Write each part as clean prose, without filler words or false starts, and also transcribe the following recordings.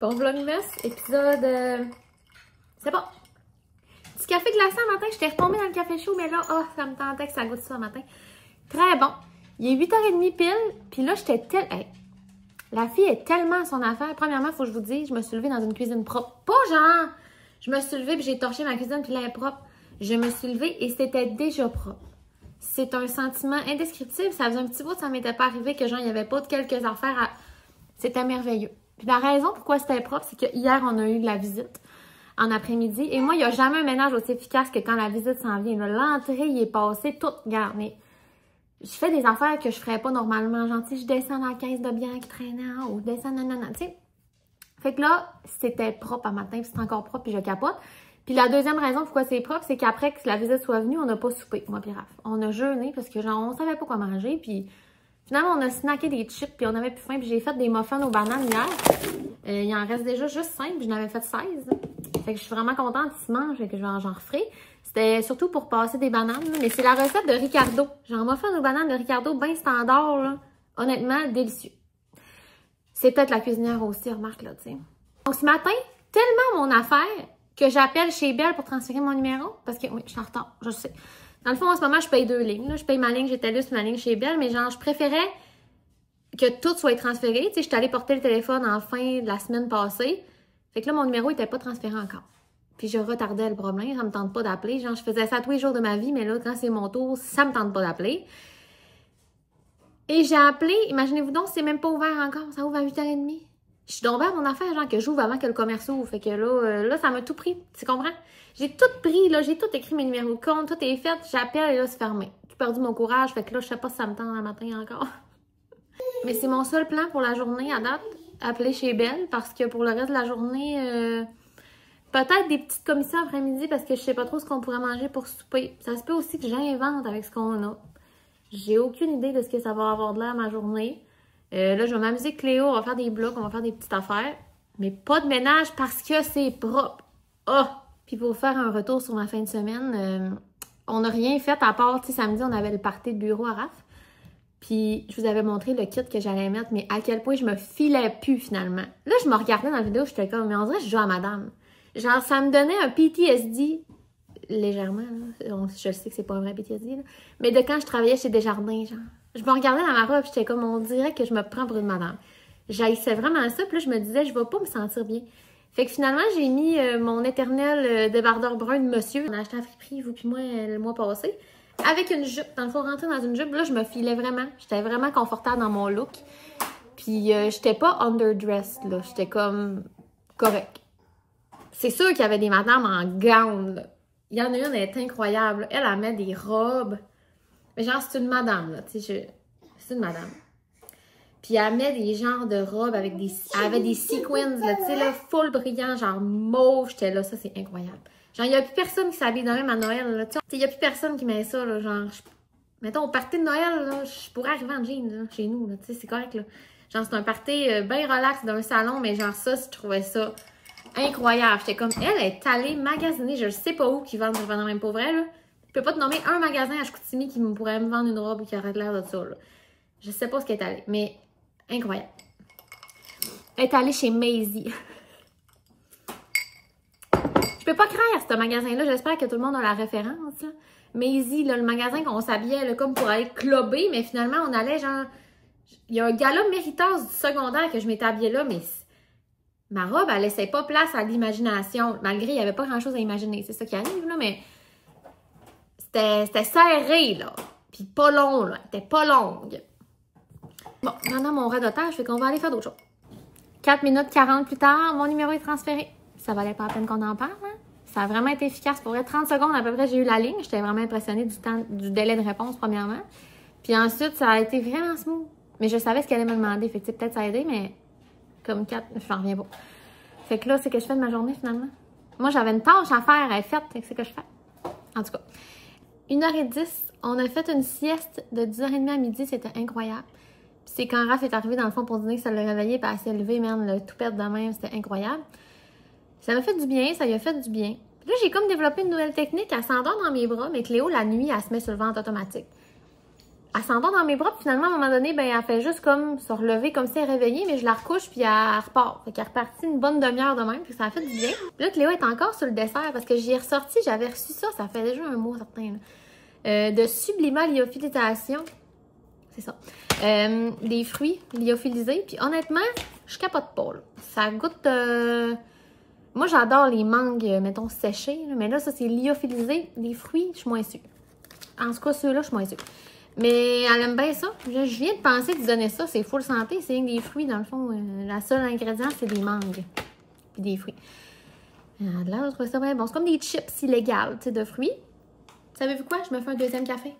Bon vlogmas, épisode... C'est bon. Petit café glacé un matin, j'étais retombée dans le café chaud, mais là, oh, ça me tentait que ça goûte ça un matin. Très bon. Il est 8h30 pile, puis là, j'étais Hey, la fille est tellement à son affaire. Premièrement, il faut que je vous dise, je me suis levée dans une cuisine propre. Pas genre, je me suis levée puis j'ai torché ma cuisine puis là, elle est propre. Je me suis levée et c'était déjà propre. C'est un sentiment indescriptible. Ça faisait un petit bout, ça m'était pas arrivé que genre, il n'y avait pas de quelques affaires à... C'était merveilleux. Puis la raison pourquoi c'était propre, c'est que hier, on a eu de la visite en après-midi. Et moi, il n'y a jamais un ménage aussi efficace que quand la visite s'en vient. L'entrée, il est passé toute garnie. Je fais des affaires que je ferais pas normalement. Genre, tu sais, je descends dans la caisse de bière qui traînait en haut, je descends, nanana, tu sais. Fait que là, c'était propre à matin, puis c'est encore propre, puis je capote. Puis la deuxième raison pourquoi c'est propre, c'est qu'après que la visite soit venue, on n'a pas soupé, moi puis Raph. On a jeûné parce que genre, on savait pas quoi manger, puis finalement, on a snacké des chips, puis on avait plus faim, puis j'ai fait des muffins aux bananes hier. Il en reste déjà juste 5, puis j'en avais fait 16. Fait que je suis vraiment contente qu'ils se mangent, fait que j'en referai. C'était surtout pour passer des bananes, là. Mais c'est la recette de Ricardo. Genre, muffins aux bananes de Ricardo, bien standard, là. Honnêtement, délicieux. C'est peut-être la cuisinière aussi, remarque, là, tu sais. Donc, ce matin, tellement mon affaire que j'appelle chez Belle pour transférer mon numéro, parce que, oui, je suis en retard, je sais. Dans le fond, en ce moment, je paye 2 lignes. Là. Je paye ma ligne chez TELUS, ma ligne chez Belle, mais genre, je préférais que tout soit transféré. Tu sais, je suis allée porter le téléphone en fin de la semaine passée. Fait que là, mon numéro n'était pas transféré encore. Puis je retardais le problème, ça me tente pas d'appeler. Genre, je faisais ça tous les jours de ma vie, mais là, quand c'est mon tour, ça me tente pas d'appeler. Et j'ai appelé, imaginez-vous donc, c'est même pas ouvert encore, ça ouvre à 8h30. Je suis tombée à mon affaire, genre, que j'ouvre avant que le commerce ouvre. Fait que là, ça m'a tout pris, tu comprends? J'ai tout pris, là, j'ai tout écrit mes numéros de compte, tout est fait, j'appelle et là, c'est fermé. J'ai perdu mon courage, fait que là, je sais pas si ça me tente le matin encore. Mais c'est mon seul plan pour la journée à date, appeler chez Belle, parce que pour le reste de la journée, peut-être des petites commissions après-midi, parce que je sais pas trop ce qu'on pourrait manger pour souper. Ça se peut aussi que j'invente avec ce qu'on a. J'ai aucune idée de ce que ça va avoir de l'air ma journée. Là, je vais m'amuser avec Cléo, on va faire des blocs, on va faire des petites affaires. Mais pas de ménage parce que c'est propre. Oh! Puis pour faire un retour sur ma fin de semaine, on n'a rien fait à part, tu sais, samedi, on avait le party de bureau à Raph. Puis je vous avais montré le kit que j'allais mettre, mais à quel point je me filais plus finalement. Là, je me regardais dans la vidéo, j'étais comme, mais on dirait que je joue à madame. Genre, ça me donnait un PTSD, légèrement, là. Je sais que c'est pas un vrai PTSD, là. Mais de quand je travaillais chez Desjardins, genre. Je me regardais dans ma robe, j'étais comme, on dirait que je me prends pour une madame. J'haïssais vraiment ça, puis là, je me disais, je vais pas me sentir bien. Fait que finalement, j'ai mis mon éternel débardeur brun de monsieur. On a acheté à friperie, vous puis moi, le mois passé, avec une jupe. Dans le fond, rentrer dans une jupe, là, je me filais vraiment. J'étais vraiment confortable dans mon look. Puis, j'étais pas underdressed, là. J'étais comme correct. C'est sûr qu'il y avait des madames en gown, là. Il y en a une, elle est incroyable. Elle met des robes. Mais genre, c'est une madame, là. Tu sais, c'est une madame. Puis elle met des genres de robes avec des... Elle avait des sequins, là, tu sais, là, full brillant, genre mauve. J'étais là, ça, c'est incroyable. Genre, il n'y a plus personne qui s'habille de même à Noël, là. Tu sais, il n'y a plus personne qui met ça, là, genre... Mettons, au party de Noël, là, je pourrais arriver en jeans, là, chez nous, là, tu sais, c'est correct, là. Genre, c'est un party bien relax d'un salon, mais genre, ça, je trouvais ça incroyable. J'étais comme, elle est allée magasiner, je sais pas où, qui vendent des vêtements même pas vrai, là. Je peux pas te nommer un magasin à Chicoutimi qui pourrait me vendre une robe qui aurait l'air de ça, là. Je sais pas ce qu'elle est allée, mais incroyable. Elle est allée chez Maisie. Je peux pas croire ce magasin-là. J'espère que tout le monde a la référence, là. Maisie, là, le magasin qu'on s'habillait là, comme pour aller clubber, mais finalement, on allait genre... Il y a un gala Méritas du secondaire que je m'étais habillée là, mais ma robe, elle laissait pas place à l'imagination. Malgré, il n'y avait pas grand-chose à imaginer. C'est ça qui arrive, là, mais... C'était serré, là. Puis pas long, là. C'était pas longue. Bon, maintenant, mon radotage, fait qu'on va aller faire d'autres choses. 4 minutes 40 plus tard, mon numéro est transféré. Ça valait pas la peine qu'on en parle, hein? Ça a vraiment été efficace. Pour vrai, 30 secondes à peu près, j'ai eu la ligne. J'étais vraiment impressionnée du délai de réponse, premièrement. Puis ensuite, ça a été vraiment smooth. Mais je savais ce qu'elle allait me demander. Fait que peut-être ça a aidé, mais comme 4, je n'en reviens pas. Fait que là, c'est ce que je fais de ma journée, finalement. Moi, j'avais une tâche à faire, elle est faite. Fait que c'est ce que je fais. En tout cas, 1h10, on a fait une sieste de 10h30 à midi. C'était incroyable. Puis c'est quand Raph est arrivé dans le fond pour dîner que ça l'a réveillé. Puis elle s'est levée, man, le toupette de même. C'était incroyable. Ça m'a fait du bien, ça lui a fait du bien. Puis là, j'ai comme développé une nouvelle technique. Elle s'endort dans mes bras, mais Cléo, la nuit, elle se met sur le ventre automatique. elle s'endort dans mes bras, puis finalement, à un moment donné, ben, elle fait juste comme se relever comme si elle est réveillée, mais je la recouche, puis elle repart. Fait qu'elle est repartie une bonne demi-heure de même, puis ça a fait du bien. Puis là, Cléo est encore sur le dessert, parce que j'y ai ressorti, j'avais reçu ça fait déjà un mois certain, de Sublima lyophilisation. C'est ça. Des fruits lyophilisés, puis honnêtement, je capote pas, là. Ça goûte... Moi, j'adore les mangues, mettons, séchées, là, mais là, ça, c'est lyophilisé. Les fruits, je suis moins sûre. En tout cas, ceux-là, je suis moins sûre. Mais elle aime bien ça. Je viens de penser de lui donner ça. C'est full santé. C'est des fruits, dans le fond. La seule ingrédient, c'est des mangues. Puis des fruits. Là, je trouve ça bien bon. C'est comme des chips illégales, tu sais, de fruits. Savez-vous quoi? Je me fais un deuxième café.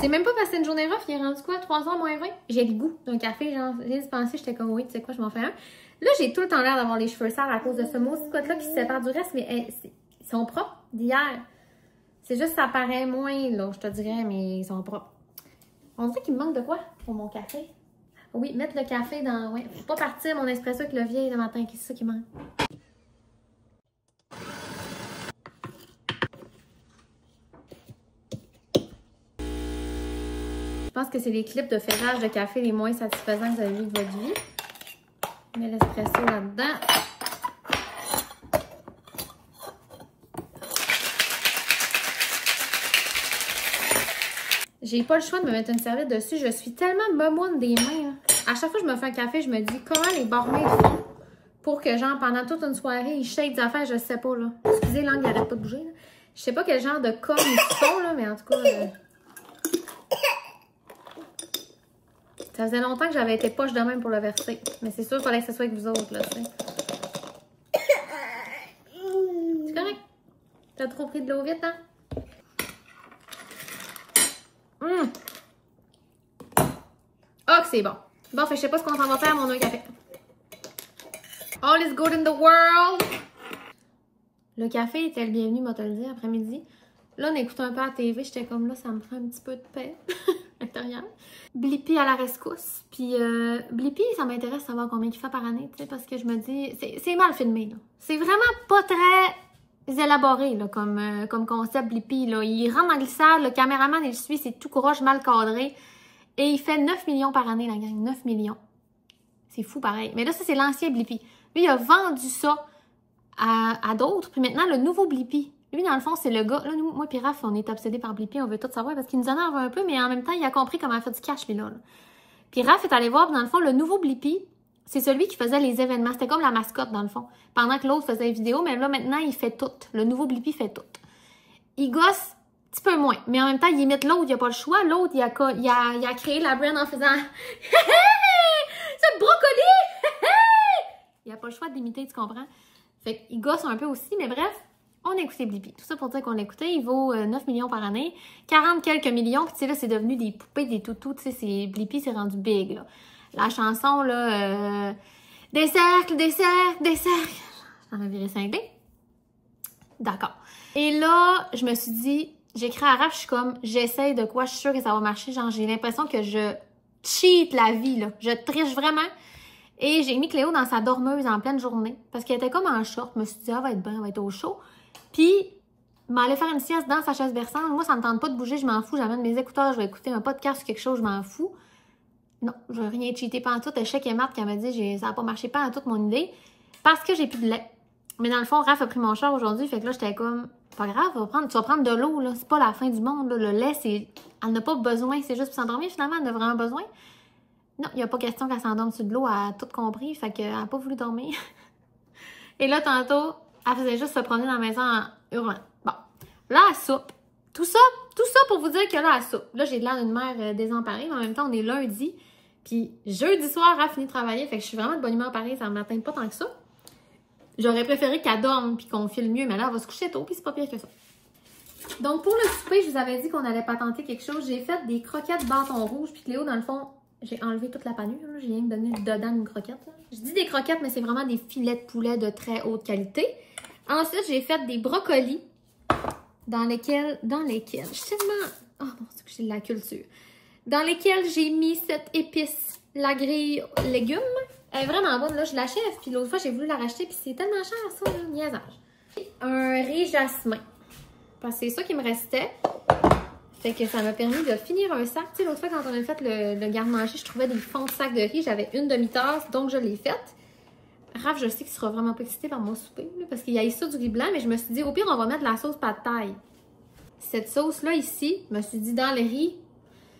C'est même pas passé une journée rough. Il est rendu quoi? 3h moins 20? J'ai le goût d'un café. Genre, j'ai pensé, j'étais comme, oui, tu sais quoi, je m'en fais un. Là, j'ai tout le temps l'air d'avoir les cheveux sales à cause de ce mot là qui se sépare du reste. Mais ils sont propres d'hier. C'est juste ça paraît moins, là, je te dirais, mais ils sont propres. On dirait qu'il me manque de quoi pour mon café? Oui, mettre le café dans... Ouais, faut pas partir mon espresso avec le vieil le matin. Qu'est-ce que c'est ça qui manque? Je pense que c'est les clips de ferrage de café les moins satisfaisants que vous avez vus de votre vie. Je mets l'espresso là-dedans. J'ai pas le choix de me mettre une serviette dessus. Je suis tellement momoine des mains. Hein. À chaque fois que je me fais un café, je me dis comment les barmaids font pour que, genre, pendant toute une soirée, ils shake des affaires, je sais pas, là. Excusez, l'angle, il arrête pas de bouger, là. Je sais pas quel genre de com ils font, là, mais en tout cas... Ça faisait longtemps que j'avais été poche de même pour le verser. Mais c'est sûr qu'il fallait que ce soit avec vous autres, là, tu sais. C'est correct? T'as trop pris de l'eau vite, hein? Oh, que c'est bon. Bon, fait, je sais pas ce qu'on s'en va faire à mon autre café. All is good in the world! Le café était le bienvenu, moi te le dire, après-midi. Là, on écoute un peu à la TV, j'étais comme là, ça me prend un petit peu de paix à l'intérieur. Blippi à la rescousse. Puis Blippi, ça m'intéresse de savoir combien il fait par année, tu sais, parce que je me dis, c'est mal filmé, là. C'est vraiment pas très élaboré, là, comme concept Blippi, là. Il rentre dans le glissade, le caméraman, il suit, c'est tout croche, mal cadré. Et il fait 9 millions par année, la gang. 9 millions. C'est fou, pareil. Mais là, ça, c'est l'ancien Blippi. Lui, il a vendu ça à d'autres. Puis maintenant, le nouveau Blippi. Lui, dans le fond, c'est le gars... Là, nous, moi et Raph, on est obsédés par Blippi. On veut tout savoir parce qu'il nous en énerve un peu. Mais en même temps, il a compris comment faire du cash, lui, là. Puis Raph est allé voir. Puis dans le fond, le nouveau Blippi, c'est celui qui faisait les événements. C'était comme la mascotte, dans le fond. Pendant que l'autre faisait les vidéos. Mais là, maintenant, il fait tout. Le nouveau Blippi fait tout. Il gosse... Un petit peu moins. Mais en même temps, il imite l'autre, il n'y a pas le choix. L'autre, il a créé la brand en faisant c'est brocoli! Il n'y a pas le choix d'imiter, tu comprends? Fait qu'il gosse un peu aussi, mais bref, on a écouté Blippi. Tout ça pour dire qu'on l'a écouté. Il vaut 9 millions par année. 40 quelques millions. Puis tu sais, là, c'est devenu des poupées, des toutous. Tu sais, Blippi, c'est rendu big, là. La chanson, là, des cercles, des cercles, des cercles. J'en ai viré cinglé. D'accord. Et là, je me suis dit... J'écris à Raph, je suis comme, j'essaye de quoi, je suis sûre que ça va marcher. Genre, j'ai l'impression que je cheat la vie, là. Je triche vraiment. Et j'ai mis Cléo dans sa dormeuse en pleine journée. Parce qu'elle était comme en short. Je me suis dit, ah, va être bien, elle va être au chaud. Puis, m'aller faire une sieste dans sa chaise berçante. Moi, ça me tente pas de bouger, je m'en fous. J'amène mes écouteurs, je vais écouter un podcast ou quelque chose, je m'en fous. Non, je vais rien cheater pas en tout. Échec et Marthe qui m'a dit, ça n'a pas marché pas en toute mon idée. Parce que j'ai plus de lait. Mais dans le fond, Raph a pris mon char aujourd'hui. Fait que là, j'étais comme... Pas grave, tu vas prendre de l'eau, là. C'est pas la fin du monde, là. Le lait, elle n'a pas besoin, c'est juste pour s'endormir. Finalement, elle a vraiment besoin. Non, il n'y a pas question qu'elle s'endorme sur de l'eau, elle a tout compris. Fait qu'elle n'a pas voulu dormir. Et là, tantôt, elle faisait juste se promener dans la maison en hurlant. Bon, là, elle soupe. Tout ça pour vous dire que là, elle soupe. Là, j'ai de l'air d'une mère désemparée, mais en même temps, on est lundi. Puis jeudi soir, elle a fini de travailler. Fait que je suis vraiment de bonne humeur pareil, ça ne m'atteint pas tant que ça. J'aurais préféré qu'elle dorme puis qu'on file mieux, mais là, elle va se coucher tôt puis c'est pas pire que ça. Donc, pour le souper, je vous avais dit qu'on allait patenter quelque chose. J'ai fait des croquettes bâton rouge puis Cléo, dans le fond, j'ai enlevé toute la panure. J'ai rien donné dedans une croquette. Là. Je dis des croquettes, mais c'est vraiment des filets de poulet de très haute qualité. Ensuite, j'ai fait des brocolis dans lesquels je suis tellement... Oh mon Dieu, j'ai de la culture. Dans lesquels j'ai mis cette épice, la grille légumes. Elle est vraiment bonne, là, je l'achève, puis l'autre fois, j'ai voulu la racheter, puis c'est tellement cher, ça, là, niaisage. Un riz jasmin, parce que c'est ça qui me restait. Fait que ça m'a permis de finir un sac. Tu sais, l'autre fois, quand on a fait le garde-manger, je trouvais des fonds de sac de riz. J'avais une demi-tasse, donc je l'ai faite. Raph, je sais qu'il sera vraiment pas excité par mon souper, là, parce qu'il y a eu ça du riz blanc, mais je me suis dit, au pire, on va mettre de la sauce pad thai. Cette sauce-là, ici, je me suis dit, dans le riz,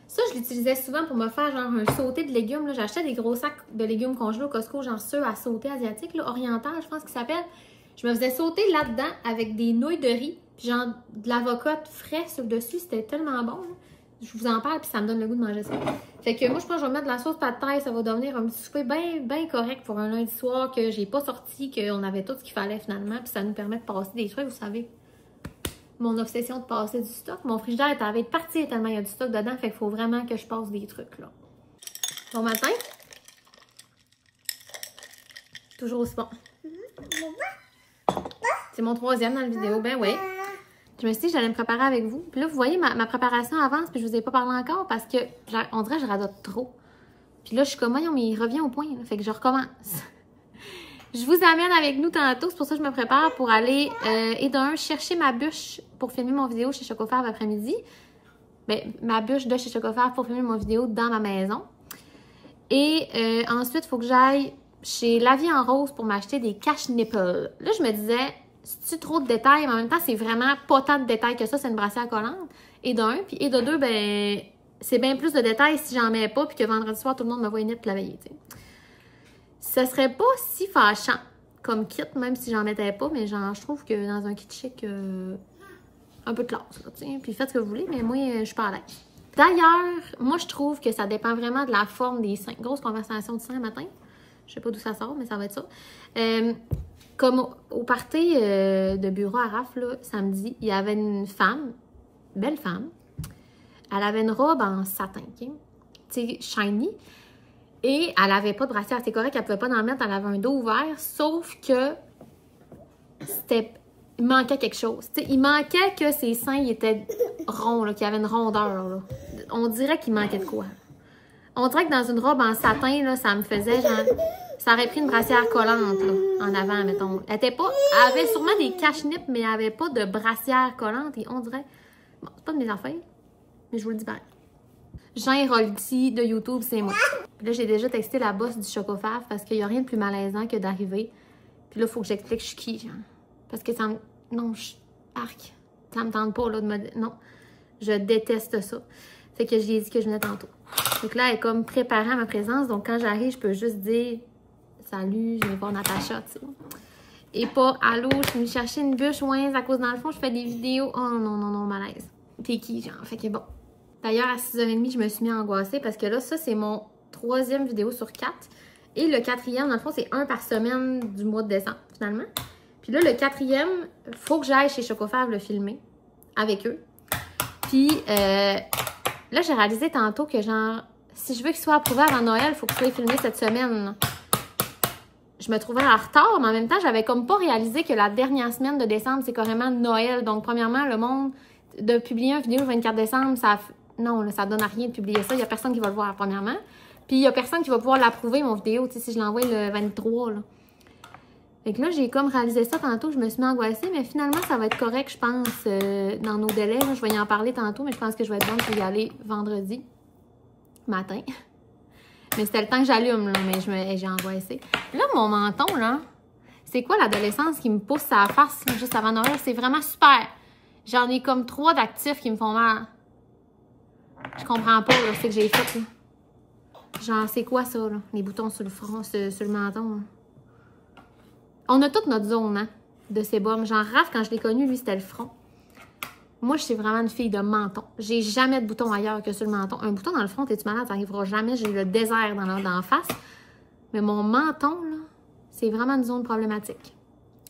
ça, je l'utilisais souvent pour me faire genre un sauté de légumes. J'achetais des gros sacs de légumes congelés au Costco, genre ceux à sauter asiatique, là, oriental, je pense qu'il s'appelle. Je me faisais sauter là-dedans avec des nouilles de riz, puis genre de l'avocat frais sur le dessus. C'était tellement bon, là. Je vous en parle, puis ça me donne le goût de manger ça. Fait que moi, je pense que je vais mettre de la sauce pad thai. Ça va devenir un petit souper bien correct pour un lundi soir que j'ai pas sorti, qu'on avait tout ce qu'il fallait finalement. Puis ça nous permet de passer des trucs, vous savez. Mon obsession de passer du stock. Mon frigidaire est avec partie tellement il y a du stock dedans. Fait qu'il faut vraiment que je passe des trucs, là. Bon matin. Toujours aussi bon. C'est mon 3e dans la vidéo. Ben oui. Je me suis dit que j'allais me préparer avec vous. Puis là, vous voyez, ma préparation avance, puis je vous ai pas parlé encore parce que on dirait que je radote trop. Puis là, je suis comme, voyons, mais il revient au point. Là. Fait que je recommence. Je vous amène avec nous tantôt. C'est pour ça que je me prépare pour aller, chercher ma bûche pour filmer mon vidéo chez Chocofarb après-midi. Ben, ma bûche de chez Chocofarb pour filmer mon vidéo dans ma maison. Et ensuite, il faut que j'aille chez La Vie en Rose pour m'acheter des cache nipples. Là, je me disais... C'est-tu trop de détails? Mais en même temps, c'est vraiment pas tant de détails que ça. C'est une brassière collante. Et d'un. Puis et de deux, ben, c'est bien plus de détails si j'en mets pas. Puis que vendredi soir, tout le monde me voit nette la veille. T'sais. Ce serait pas si fâchant comme kit, même si j'en mettais pas. Mais genre, je trouve que dans un kit chic, un peu de classe. Là, t'sais. Puis faites ce que vous voulez. Mais moi, je suis pas à l'aise. D'ailleurs, moi, je trouve que ça dépend vraiment de la forme des seins. Grosse conversation du sein le matin. Je sais pas d'où ça sort, mais ça va être ça. Comme au party de bureau à Raph, là, samedi, il y avait une femme, belle femme. Elle avait une robe en satin, OK? Tu sais, shiny. Et elle avait pas de brassière. C'est correct, elle pouvait pas en mettre. Elle avait un dos ouvert, sauf que il manquait quelque chose. Tu sais, il manquait que ses seins ils étaient ronds, qu'il y avait une rondeur. Là. On dirait qu'il manquait de quoi. On dirait que dans une robe en satin, là, ça me faisait genre... Ça aurait pris une brassière collante, là, en avant, mettons. Elle avait sûrement des cache-nippes, mais elle n'avait pas de brassière collante. Et on dirait... Bon, c'est pas de mes affaires, mais je vous le dis pareil. Jean Héroldi de YouTube, c'est moi. Puis là, j'ai déjà texté la boss du Chocofarb parce qu'il n'y a rien de plus malaisant que d'arriver. Puis là, il faut que j'explique je suis qui, genre. Parce que ça me... Non, arc. Ça me tente pas, là, de me... Non. Je déteste ça. Fait que j'ai dit que je venais tantôt. Donc là, elle est comme préparée à ma présence. Donc quand j'arrive, je peux juste dire... Salut, je vais voir Natacha, tu sais. Et pas, allô, je suis venue chercher une bûche, ouais, à cause dans le fond, je fais des vidéos. Oh non, malaise. T'es qui, genre? Fait que bon. D'ailleurs, à 6h30, je me suis mis à angoisser parce que là, ça, c'est mon 3e vidéo sur 4. Et le 4e, dans le fond, c'est un par semaine du mois de décembre, finalement. Puis là, le 4e, faut que j'aille chez Chocofarb le filmer avec eux. Puis là, j'ai réalisé tantôt que, genre, si je veux qu'il soit approuvé avant Noël, il faut qu'il soit filmé cette semaine, là. Je me trouvais en retard, mais en même temps, j'avais comme pas réalisé que la dernière semaine de décembre, c'est carrément Noël. Donc, premièrement, le monde de publier une vidéo le 24 décembre, non, là, ça donne à rien de publier ça. Il y a personne qui va le voir, premièrement. Puis, il y a personne qui va pouvoir l'approuver, mon vidéo, tu sais, si je l'envoie le 23, là. Fait que là, j'ai comme réalisé ça tantôt, je me suis mis angoissée, mais finalement, ça va être correct, je pense, dans nos délais. Là, je vais y en parler tantôt, mais je pense que je vais être bonne pour y aller vendredi matin. Mais c'était le temps que j'allume, là, mais j'ai angoissé. Là, mon menton, là, c'est quoi l'adolescence qui me pousse à la face là, juste avant Noël? C'est vraiment super. J'en ai comme 3 d'actifs qui me font mal. Je comprends pas, là, ce que j'ai fait, là. Genre, c'est quoi ça, là? Les boutons sur le front, sur le menton, là. On a toute notre zone, hein, de sébum. Genre, Raph, quand je l'ai connu, lui, c'était le front. Moi, je suis vraiment une fille de menton. J'ai jamais de bouton ailleurs que sur le menton. Un bouton dans le front, t'es-tu malade? Ça n'arrivera jamais. J'ai le désert dans la face. Mais mon menton, là, c'est vraiment une zone problématique.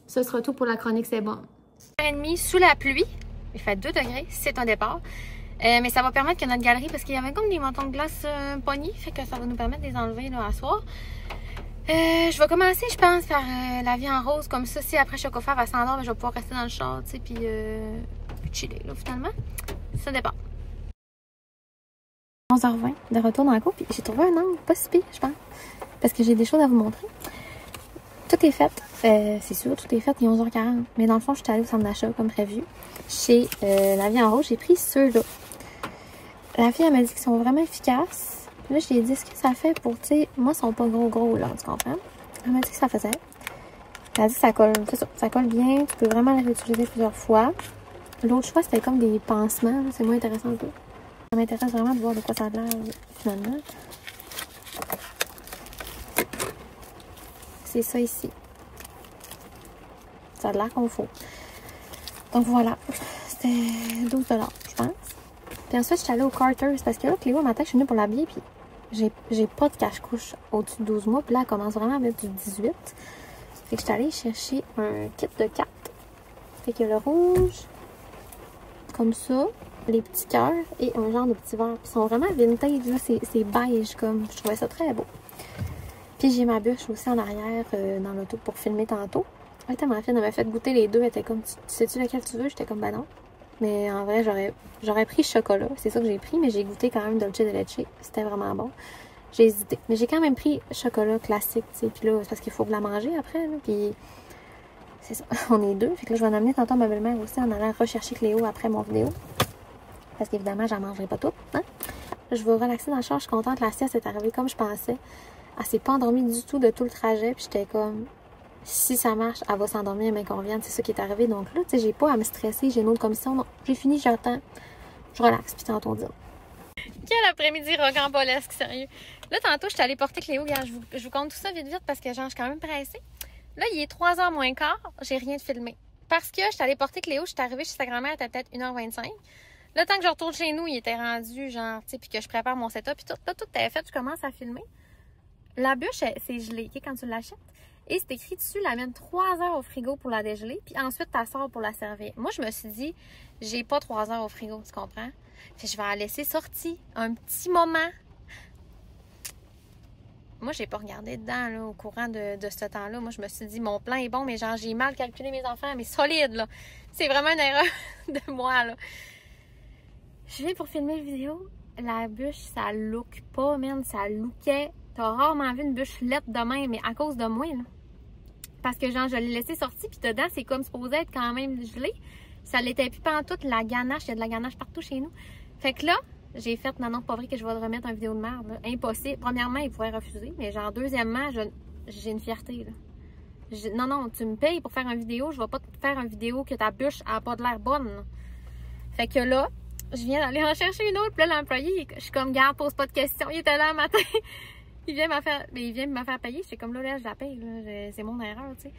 Ce sera tout pour la chronique sébum. 1h30 sous la pluie. Il fait 2 degrés. C'est un départ. Mais ça va permettre que notre galerie, parce qu'il y avait comme des mentons de glace pognés, fait que ça va nous permettre de les enlever là, à soir. Je vais commencer, je pense, par La Vie en Rose. Comme ça, si après Chocofarb va s'endormir, je vais pouvoir rester dans le char, tu sais, puis chiller, là, finalement. Ça dépend. 11h20, de retour dans la cour, puis j'ai trouvé un angle pas si pire, je pense. Parce que j'ai des choses à vous montrer. Tout est fait. C'est sûr, tout est fait. Il est 11h40. Mais dans le fond, je suis allée au centre d'achat, comme prévu. Chez La Vie en Rose, j'ai pris ceux-là. La fille, elle m'a dit qu'ils sont vraiment efficaces. Puis là, je lui ai dit ce que ça fait pour, tu sais, moi, ils sont pas gros, là, tu comprends? Elle m'a dit que ça faisait. Elle a dit que ça colle, c'est ça, ça colle bien. Tu peux vraiment les réutiliser plusieurs fois. L'autre choix, c'était comme des pansements. C'est moins intéressant un peu. Ça m'intéresse vraiment de voir de quoi ça a l'air, finalement. C'est ça ici. Ça a l'air qu'on faut. Donc voilà. C'était 12 $, je pense. Puis ensuite, je suis allée au Carter's parce que là, Cléo, matin, je suis venue pour l'habiller. Puis j'ai pas de cache-couche au-dessus de 12 mois. Puis là, elle commence vraiment à mettre du 18. Fait que je suis allée chercher un kit de 4. Fait que le rouge, comme ça, les petits cœurs et un genre de petits verres. Ils sont vraiment vintage, là. C'est beige, comme. Je trouvais ça très beau. Puis j'ai ma bûche aussi en arrière dans l'auto pour filmer tantôt. Elle était ma fille, elle m'a fait goûter les deux. Elle était comme, sais-tu lequel tu veux? J'étais comme, ben non. Mais en vrai, j'aurais pris chocolat. C'est ça que j'ai pris, mais j'ai goûté quand même Dolce de Leche. C'était vraiment bon. J'ai hésité. Mais j'ai quand même pris chocolat classique, tu sais. Puis là, c'est parce qu'il faut la manger après, là. Puis c'est ça. On est deux. Fait que là, je vais en amener tantôt ma belle-mère aussi en allant rechercher Cléo après mon vidéo. Parce qu'évidemment, j'en mangerai pas toutes, hein. Je vais relaxer dans le char. Je suis contente. La sieste est arrivée comme je pensais. Elle s'est pas endormie du tout de tout le trajet. Puis j'étais comme, si ça marche, elle va s'endormir, mais qu'on revienne. C'est ça qui est arrivé. Donc là, tu sais, j'ai pas à me stresser. J'ai une autre commission. Non, j'ai fini, j'attends. Je relaxe. Puis tantôt, on dit. Quel après-midi rocambolesque, sérieux. Là, tantôt, je suis allée porter Cléo. Regarde, je vous compte tout ça vite, parce que genre, je suis quand même pressée. Là, il est 3h moins quart. J'ai rien de filmé. Parce que je suis allée porter Cléo. Je suis arrivée chez sa grand-mère. Elle était peut-être 1h25. Le temps que je retourne chez nous, il était rendu, genre, tu sais, puis que je prépare mon setup. Puis tout, là, tout est fait. Je commence à filmer. La bûche, c'est gelé, OK, quand tu l'achètes. Et c'est écrit dessus, la mène 3 heures au frigo pour la dégeler. Puis ensuite, tu la sors pour la servir. Moi, je me suis dit, j'ai pas 3 heures au frigo, tu comprends? Fait que je vais la laisser sortie un petit moment. Moi, j'ai pas regardé dedans, là, au courant de ce temps-là. Moi, je me suis dit, mon plan est bon, mais genre, j'ai mal calculé mes enfants, mais solide, là. C'est vraiment une erreur de moi, là. Je viens pour filmer la vidéo. La bûche, ça look pas, man. Ça lookait. T'as rarement vu une bûche laite de même, mais à cause de moi, là. Parce que, genre, je l'ai laissé sortie, puis dedans, c'est comme supposé être quand même gelé. Ça l'était plus pantoute, la ganache. Il y a de la ganache partout chez nous. Fait que là, j'ai fait, non, pas vrai que je vais remettre une vidéo de merde, là. Impossible. Premièrement, il pourrait refuser, mais genre, deuxièmement, j'ai une fierté, là. Non, tu me payes pour faire une vidéo, je vais pas te faire une vidéo que ta bûche a pas de l'air bonne, là. Fait que là, je viens d'aller en chercher une autre, puis là, l'employé, je suis comme, garde, pose pas de questions. Il était là le matin. il vient me faire payer. J'étais comme, là, je la paye, là. C'est mon erreur, tu sais.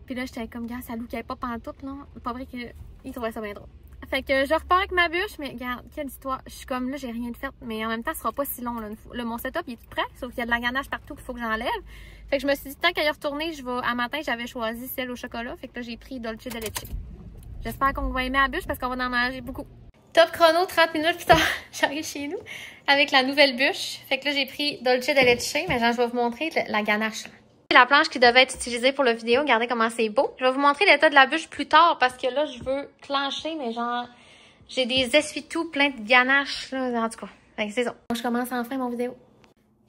Puis là, j'étais comme, gars, ça lookait pas pantoute, là. Pas vrai qu'il trouvait ça bien drôle. Fait que je repars avec ma bûche, mais regarde, quelle histoire. Je suis comme, là, j'ai rien de fait, mais en même temps, ce sera pas si long, là. Mon setup, il est tout prêt, sauf qu'il y a de la ganache partout qu'il faut que j'enlève. Fait que je me suis dit, tant qu'à y retourner, à matin, j'avais choisi celle au chocolat. Fait que là, j'ai pris Dolce de Leche. J'espère qu'on va aimer la bûche parce qu'on va en manger beaucoup. Top chrono, 30 minutes plus tard, j'arrive chez nous avec la nouvelle bûche. Fait que là, j'ai pris Dolce de Leche, mais genre, je vais vous montrer la ganache, là. La planche qui devait être utilisée pour la vidéo. Regardez comment c'est beau. Je vais vous montrer l'état de la bûche plus tard parce que là, je veux clencher, mais genre, j'ai des essuie-tout plein de ganache, là, en tout cas. Fait que c'est ça. Je commence enfin mon vidéo.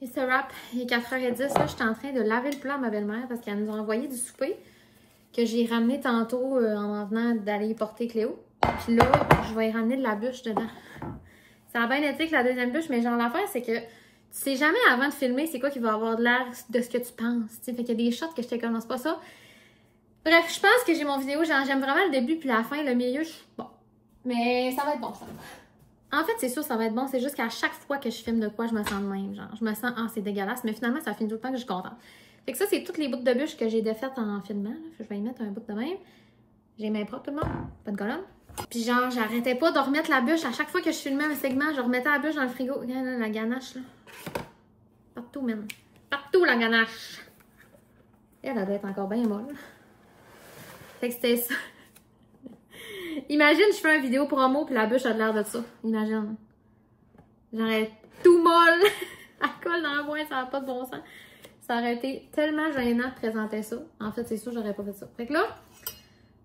Et ce wrap, il est 4h10. Là, je suis en train de laver le plat à ma belle-mère parce qu'elle nous a envoyé du souper que j'ai ramené tantôt en venant d'aller porter Cléo. Puis là, je vais y ramener de la bûche dedans. Ça a bien été que la deuxième bûche, mais genre, l'affaire, c'est que tu sais jamais avant de filmer c'est quoi qui va avoir de l'air de ce que tu penses. T'sais. Fait qu'il y a des shots que je te commence pas ça. Bref, je pense que j'ai mon vidéo. J'aime vraiment le début puis la fin. Le milieu, bon. Mais ça va être bon, ça. En fait, c'est sûr, ça va être bon. C'est juste qu'à chaque fois que je filme de quoi, je me sens de même. Genre, je me sens, c'est dégueulasse. Mais finalement, ça finit tout le temps que je suis contente. Fait que ça, c'est toutes les bouts de bûche que j'ai défaites en filmant. Là. Je vais y mettre un bout de même. J'ai main propre, tout le monde. Pas de colonne. Puis genre, j'arrêtais pas de remettre la bûche. À chaque fois que je filmais un segment, je remettais la bûche dans le frigo. Regarde là, la ganache, là. Partout, même. Partout, la ganache. Elle doit être encore bien molle. Fait que c'était ça. Imagine, je fais une vidéo promo puis la bûche a de l'air de ça. Imagine. J'aurais tout molle. Elle colle dans la boîte, ça n'a pas de bon sens. Ça aurait été tellement gênant de présenter ça. En fait, c'est sûr, j'aurais pas fait ça. Fait que là,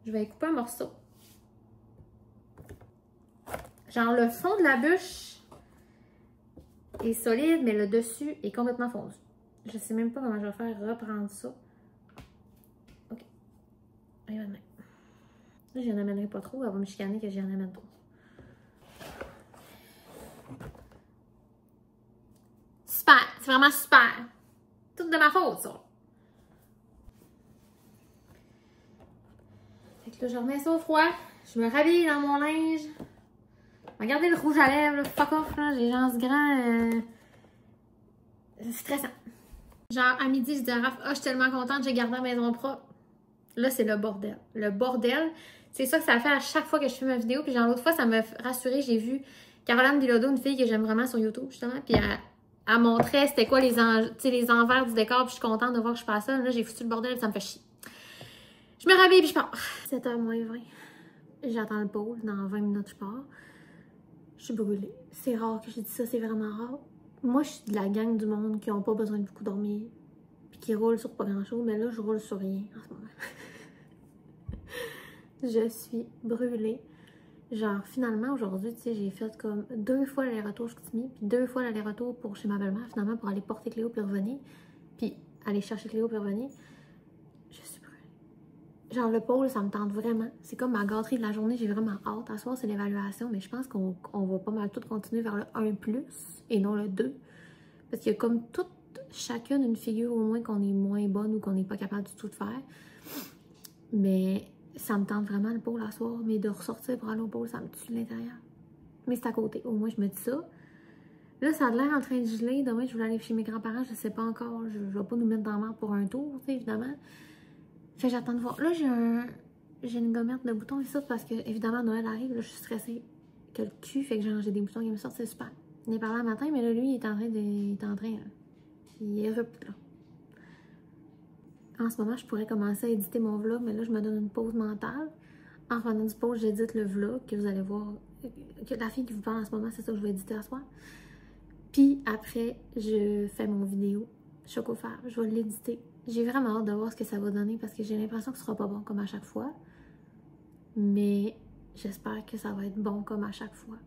je vais couper un morceau. Genre, le fond de la bûche est solide, mais le dessus est complètement fondu. Je sais même pas comment je vais faire reprendre ça. OK. Allez, maintenant. Là, j'en amènerai pas trop. Elle va me chicaner que j'en amène trop. C'est vraiment super. Tout de ma faute, ça. Fait que là, je remets ça au froid. Je me rhabille dans mon linge. Regardez le rouge à lèvres, là. Fuck off, là. J'ai genre ce grand... C'est stressant. Genre, à midi, je dis à Raph, je suis tellement contente, j'ai gardé la maison propre. Là, c'est le bordel. Le bordel, c'est ça que ça fait à chaque fois que je fais ma vidéo. Puis genre, l'autre fois, ça m'a rassurée. J'ai vu Caroline Bilodeau, une fille que j'aime vraiment sur YouTube, justement. Puis elle montrait c'était quoi les envers du décor. Puis je suis contente de voir que je passe ça. Là, j'ai foutu le bordel, puis ça me fait chier. Je me rhabille, puis je pars. 7h moins 20. J'attends le pôle. Dans 20 minutes, je pars. Je suis brûlée. C'est rare que je dis ça, c'est vraiment rare. Moi, je suis de la gang du monde qui n'ont pas besoin de beaucoup dormir. Puis qui roulent sur pas grand-chose. Mais là, je roule sur rien en ce moment. Je suis brûlée. Genre, finalement, aujourd'hui, tu sais, j'ai fait comme 2 fois l'aller-retour chez Chicoutimi, puis 2 fois l'aller-retour pour chez ma belle-mère, finalement, pour aller porter Cléo puis revenir. Puis aller chercher Cléo puis revenir. Je suis brûlée. Genre, le pôle, ça me tente vraiment. C'est comme ma gâterie de la journée, j'ai vraiment hâte. À soir, c'est l'évaluation, mais je pense qu'on va pas mal tout continuer vers le 1+, et non le 2. Parce qu'il y a comme chacune une figure au moins qu'on est moins bonne ou qu'on n'est pas capable du tout de faire. Mais ça me tente vraiment le pôle à soir, mais de ressortir pour aller au pôle, ça me tue de l'intérieur. Mais c'est à côté, au moins je me dis ça. Là, ça a l'air en train de geler. Demain, je voulais aller chez mes grands-parents, je sais pas encore. Je vais pas nous mettre dans la merde pour un tour, tu sais, évidemment. Fait que j'attends de voir. Là, j'ai une gommette de boutons et ça, parce que, évidemment, Noël arrive, là, je suis stressée que le cul, fait que genre, j'ai des boutons qui me sortent, c'est super. Il est parlé un matin, mais là, lui, il est en train là. Il est heureux, là. En ce moment, je pourrais commencer à éditer mon vlog, mais là, je me donne une pause mentale. En revenant du pause, j'édite le vlog que vous allez voir. Que la fille qui vous parle en ce moment, c'est ça que je vais éditer à soir. Puis après, je fais mon vidéo Chocofer. Je vais l'éditer. J'ai vraiment hâte de voir ce que ça va donner parce que j'ai l'impression que ce sera pas bon comme à chaque fois. Mais j'espère que ça va être bon comme à chaque fois.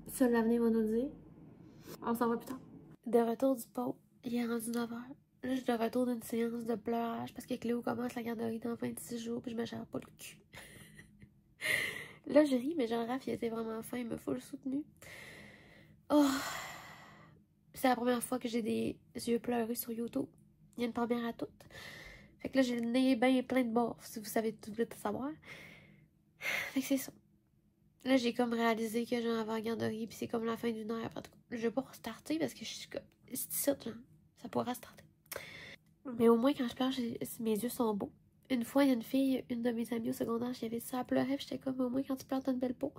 Seul l'avenir va nous le dire. On s'en va plus tard. De retour du pôle, il est rendu 9h. Là, je suis de retour d'une séance de pleurage parce que Cléo commence la garderie dans 26 jours puis je me gère pas le cul. Là, je ris, mais genre, Raph, il était vraiment fin, il m'a full soutenu. Oh! C'est la première fois que j'ai des yeux pleureux sur YouTube. Il y a une première à toutes. Fait que là, j'ai le nez bien plein de morts, si vous savez tout le savoir. Fait que c'est ça. Là, j'ai comme réalisé que j'en avais en garderie puis c'est comme la fin d'une heure. Je vais pas restarter parce que je suis comme... C'est ça, là. Ça pourra starter. Mais au moins, quand je pleure, mes yeux sont beaux. Une fois, il y a une fille, une de mes amies au secondaire, qui avait dit ça, elle pleurait, j'étais comme, au moins, quand tu pleures, t'as une belle peau.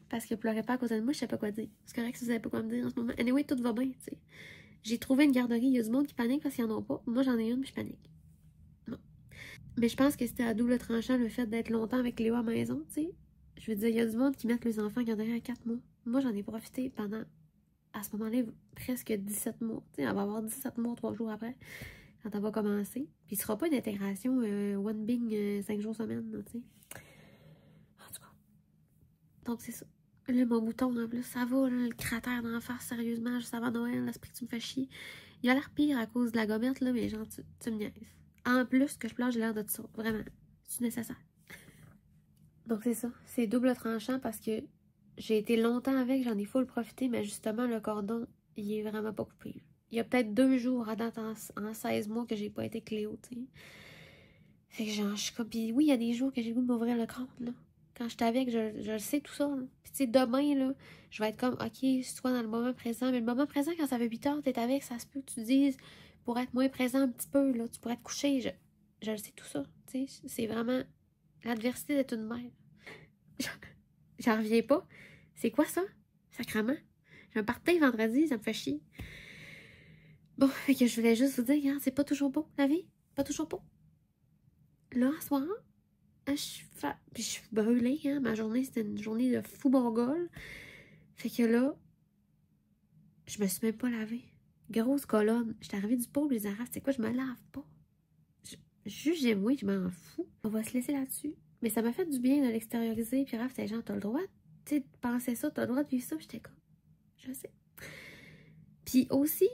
Parce qu'elle pleurait pas à cause de moi, je sais pas quoi dire. C'est correct si vous savez pas quoi me dire en ce moment. Anyway, tout va bien, tu sais. J'ai trouvé une garderie, il y a du monde qui panique parce qu'ils en ont pas. Moi, j'en ai une, puis je panique. Non. Mais je pense que c'était à double tranchant le fait d'être longtemps avec Léo à la maison, tu sais. Je veux dire, il y a du monde qui mettent les enfants en garderie à 4 mois. Moi, j'en ai profité pendant, à ce moment-là, presque 17 mois. Tu sais, elle va avoir 17 mois 3 jours après. Quand elle va commencer. Puis il sera pas une intégration one bing 5 jours semaine, tu sais. En tout cas. Donc c'est ça. Là, mon bouton, en plus, ça va, là, le cratère d'en face, sérieusement, juste avant Noël, l'esprit que tu me fais chier. Il a l'air pire à cause de la gommette, là, mais genre, tu me niaises. En plus que je pleure, j'ai l'air de ça. Vraiment. C'est nécessaire. Donc c'est ça. C'est double tranchant parce que j'ai été longtemps avec, j'en ai full profité, mais justement, le cordon, il est vraiment pas coupé. Il y a peut-être 2 jours à date en 16 mois que j'ai pas été Cléo, tu sais. Fait que genre, je suis comme... Puis oui, il y a des jours que j'ai le goût de m'ouvrir le crâne, là. Quand je suis avec, je le sais tout ça, là. Puis tu sais, demain, là, je vais être comme, OK, sois dans le moment présent. Mais le moment présent, quand ça fait 8 heures, t'es avec, ça se peut que tu te dises, pour être moins présent un petit peu, là, tu pourrais te coucher. Je le sais tout ça, tu sais. C'est vraiment l'adversité d'être une mère. J'en reviens pas. C'est quoi ça? Sacrement. Je me partais vendredi, ça me fait chier. Bon, fait que je voulais juste vous dire, hein, c'est pas toujours beau, la vie. Pas toujours beau. Là, ce soir, je suis brûlée, hein. Ma journée, c'était une journée de fou mongol. Fait que là, je me suis même pas lavée. Grosse colonne. J'étais arrivée du pôle, les arabes, c'est quoi, je me lave pas. Juste, je m'en fous. On va se laisser là-dessus. Mais ça m'a fait du bien de l'extérioriser. Puis Raph, c'était genre, t'as le droit, tu sais, de penser ça, t'as le droit de vivre ça. J'étais comme, je sais. Puis aussi,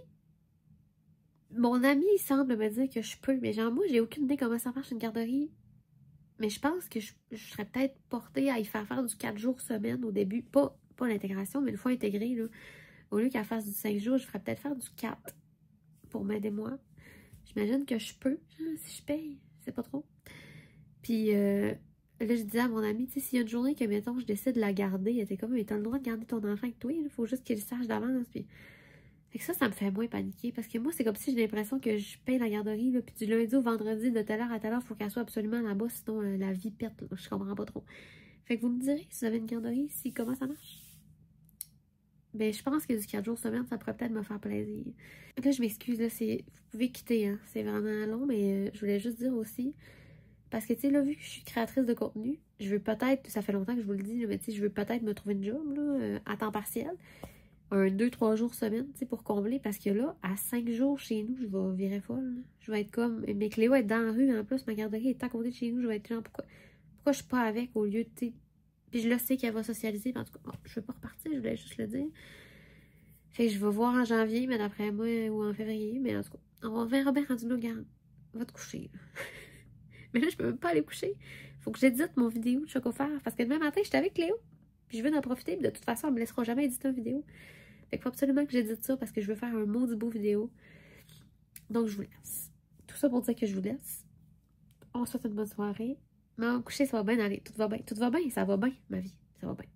mon ami, il semble me dire que je peux, mais genre, moi, j'ai aucune idée comment ça marche une garderie. Mais je pense que je serais peut-être portée à y faire du 4 jours semaine au début. Pas l'intégration, mais une fois intégrée, là. au lieu qu'elle fasse du 5 jours, je ferais peut-être faire du 4 pour m'aider moi. J'imagine que je peux, si je paye, c'est pas trop. Puis là, je disais à mon ami, tu sais, s'il y a une journée que, mettons, je décide de la garder, elle était comme, mais t'as le droit de garder ton enfant avec toi, il faut juste qu'il le sache d'avance. Puis... Fait que ça me fait moins paniquer, parce que moi, c'est comme si j'ai l'impression que je paye la garderie, là, puis du lundi au vendredi, de telle heure à telle heure, il faut qu'elle soit absolument là-bas, sinon la vie pète, là, je comprends pas trop. Fait que vous me direz, si vous avez une garderie, comment ça marche? Ben, je pense que du 4 jours semaine, ça pourrait peut-être me faire plaisir. Là, je m'excuse, là, vous pouvez quitter, hein. C'est vraiment long, mais je voulais juste dire aussi, parce que, tu sais, là, vu que je suis créatrice de contenu, je veux peut-être, ça fait longtemps que je vous le dis, là, mais tu sais, je veux peut-être me trouver une job, là, à temps partiel, un 2-3 jours semaine, tu sais, pour combler, parce que là, à 5 jours chez nous, je vais virer folle, là. Je vais être comme, mais Cléo va être dans la rue, en plus, ma garderie est à côté de chez nous, je vais être genre, pourquoi je suis pas avec au lieu de, tu sais, puis je le sais qu'elle va socialiser, mais en tout cas, bon, je veux pas repartir, je voulais juste le dire. Fait que je vais voir en janvier, mais d'après moi, ou en février, mais en tout cas, on verra bien rendu là, regarde, va te coucher. Mais là, je peux même pas aller coucher. Faut que j'édite mon vidéo de Chocofer, parce que demain matin, j'étais avec Cléo, puis je veux en profiter, puis de toute façon, elle me laissera jamais éditer une vidéo. Fait qu'il faut absolument que j'édite ça, parce que je veux faire un maudit beau vidéo. Donc, je vous laisse. Tout ça pour dire que je vous laisse. On se souhaite une bonne soirée. Mais en coucher, ça va bien aller. Tout va bien, ça va bien, ma vie. Ça va bien.